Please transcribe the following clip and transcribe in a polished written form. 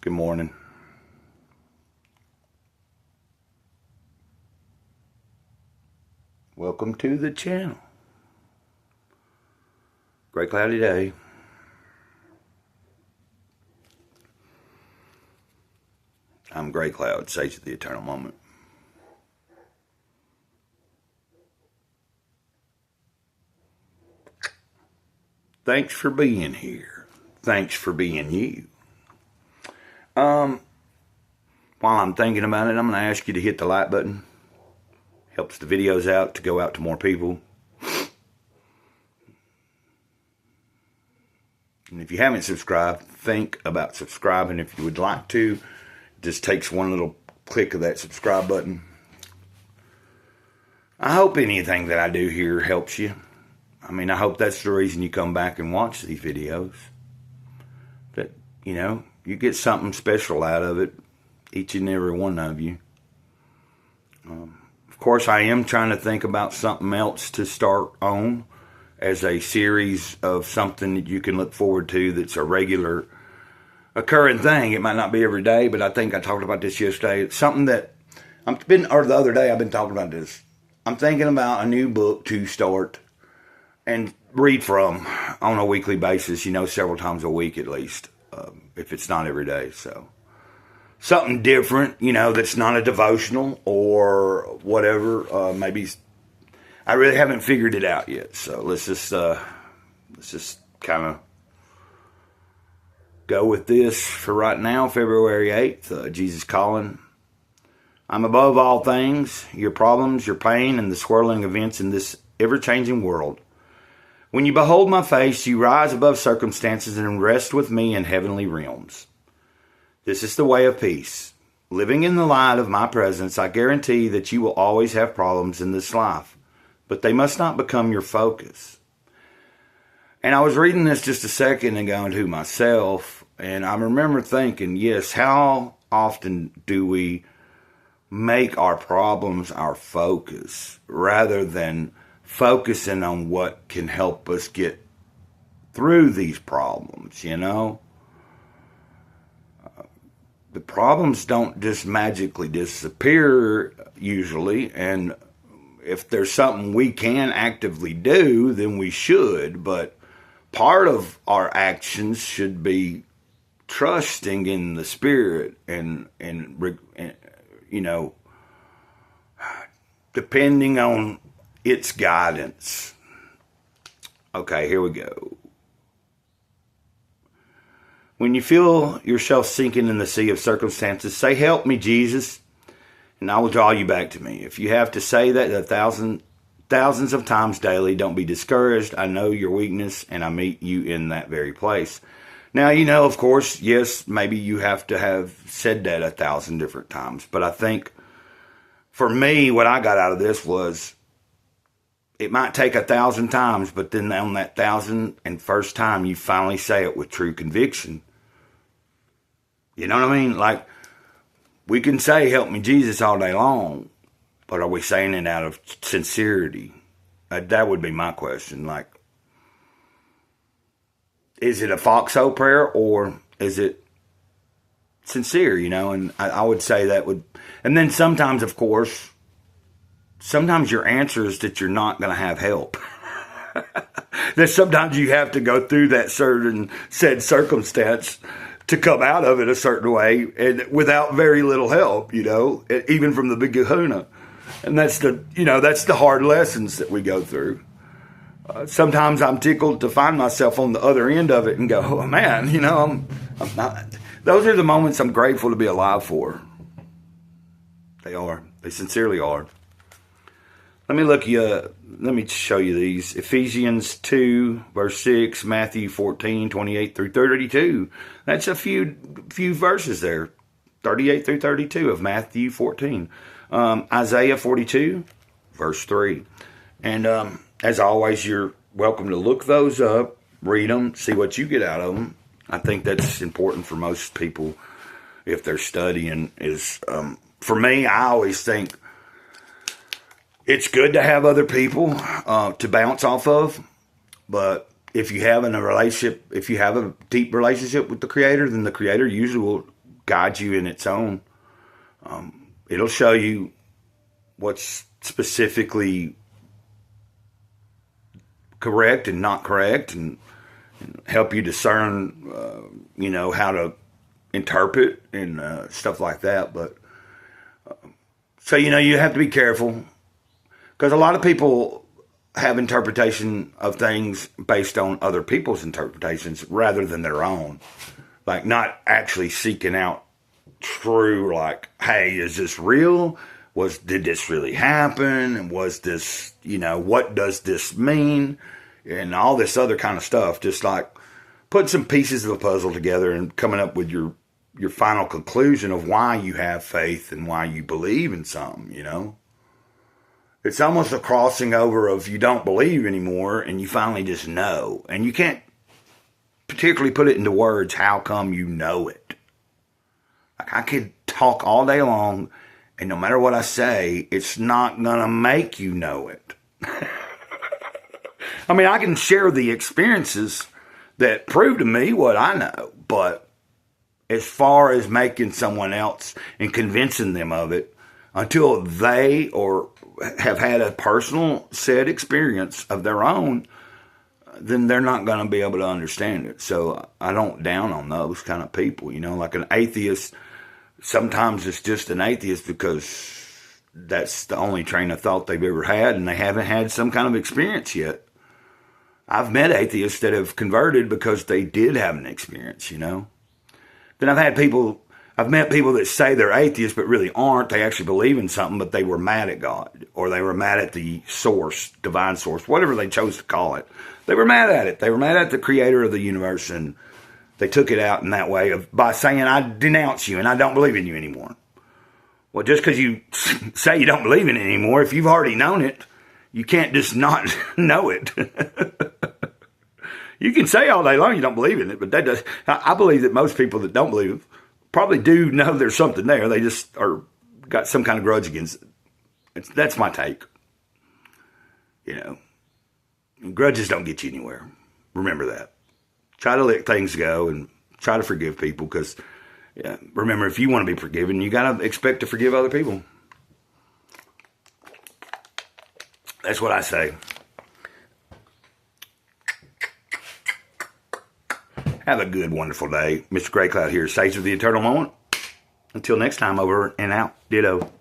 Good morning. Welcome to the channel. Great cloudy day. I'm Gray Cloud, Sage of the Eternal Moment. Thanks for being here. Thanks for being you. While I'm thinking about it, I'm going to ask you to hit the like button. Helps the videos out to go out to more people. And if you haven't subscribed, think about subscribing if you would like to. It just takes one little click of that subscribe button. I hope anything that I do here helps you. I mean, I hope that's the reason you come back and watch these videos. That, you know, you get something special out of it, each and every one of you. Of course, I am trying to think about something else to start on as a series of something that you can look forward to that's a regular occurring thing. It might not be every day, but I think I talked about this yesterday. It's something that the other day I've been talking about this. I'm thinking about a new book to start and read from on a weekly basis, you know, several times a week at least, if it's not every day. So something different, you know, that's not a devotional or whatever. Maybe I really haven't figured it out yet. So let's just kind of go with this for right now. February 8th, Jesus Calling. I'm above all things, your problems, your pain, and the swirling events in this ever-changing world. When you behold my face, you rise above circumstances and rest with me in heavenly realms. This is the way of peace. Living in the light of my presence, I guarantee that you will always have problems in this life, but they must not become your focus. And I was reading this just a second ago to myself, and I remember thinking, yes, how often do we make our problems our focus rather than focusing on what can help us get through these problems, you know? The problems don't just magically disappear usually, and if there's something we can actively do, then we should, but part of our actions should be trusting in the Spirit and you know, depending on its guidance. Okay, here we go. When you feel yourself sinking in the sea of circumstances, say, "Help me, Jesus," and I will draw you back to me. If you have to say that thousands of times daily, don't be discouraged. I know your weakness, and I meet you in that very place. Now, you know, of course, yes, maybe you have to have said that 1,000 different times, but I think for me, what I got out of this was, it might take 1,000 times, but then on that 1,001st time, you finally say it with true conviction. You know what I mean? Like, we can say, "Help me, Jesus," all day long, but are we saying it out of sincerity? That would be my question. Like, is it a foxhole prayer or is it sincere, you know? And I would say that would, and then sometimes, of course, sometimes your answer is that you're not going to have help. That sometimes you have to go through that said circumstance to come out of it a certain way and without very little help, you know, even from the big kahuna. And that's the hard lessons that we go through. Sometimes I'm tickled to find myself on the other end of it and go, "Oh man, you know, I'm not." Those are the moments I'm grateful to be alive for. They are. They sincerely are. Let me show you these. Ephesians 2, verse 6, Matthew 14, 28 through 32. That's a few verses there. 38 through 32 of Matthew 14. Isaiah 42, verse 3. And as always, you're welcome to look those up, read them, see what you get out of them. I think that's important for most people if they're studying. For me, I always think it's good to have other people to bounce off of, but if you have a relationship, if you have a deep relationship with the Creator, then the Creator usually will guide you in its own. It'll show you what's specifically correct and not correct, and help you discern, how to interpret and stuff like that. But so, you have to be careful, because a lot of people have interpretation of things based on other people's interpretations rather than their own. Like, not actually seeking out true, like, hey, is this real? Did this really happen? And was this, what does this mean? And all this other kind of stuff. Just like putting some pieces of a puzzle together and coming up with your final conclusion of why you have faith and why you believe in something, It's almost a crossing over of you don't believe anymore and you finally just know. And you can't particularly put it into words how come you know it. Like, I could talk all day long, and no matter what I say, it's not going to make you know it. I mean, I can share the experiences that prove to me what I know, but as far as making someone else and convincing them of it, until they or have had a personal said experience of their own, then they're not going to be able to understand it. So I don't down on those kind of people, like an atheist. Sometimes it's just an atheist because that's the only train of thought they've ever had, and they haven't had some kind of experience yet. I've met atheists that have converted because they did have an experience, Then I've met people that say they're atheists but really aren't. They actually believe in something, but they were mad at God, or they were mad at the source, divine source, whatever they chose to call it. They were mad at it. They were mad at the creator of the universe, and they took it out in that way by saying, I denounce you and I don't believe in you anymore. Well, just because you say you don't believe in it anymore, if you've already known it, you can't just not know it. You can say all day long you don't believe in it, but I believe that most people that don't believe probably do know there's something there. They just got some kind of grudge against it. That's my take. Grudges don't get you anywhere. Remember that. Try to let things go and try to forgive people, because remember, if you want to be forgiven, you got to expect to forgive other people. That's what I say. Have a good, wonderful day. Mr. Grey Cloud here, Sage of the Eternal Moment. Until next time, over and out. Ditto.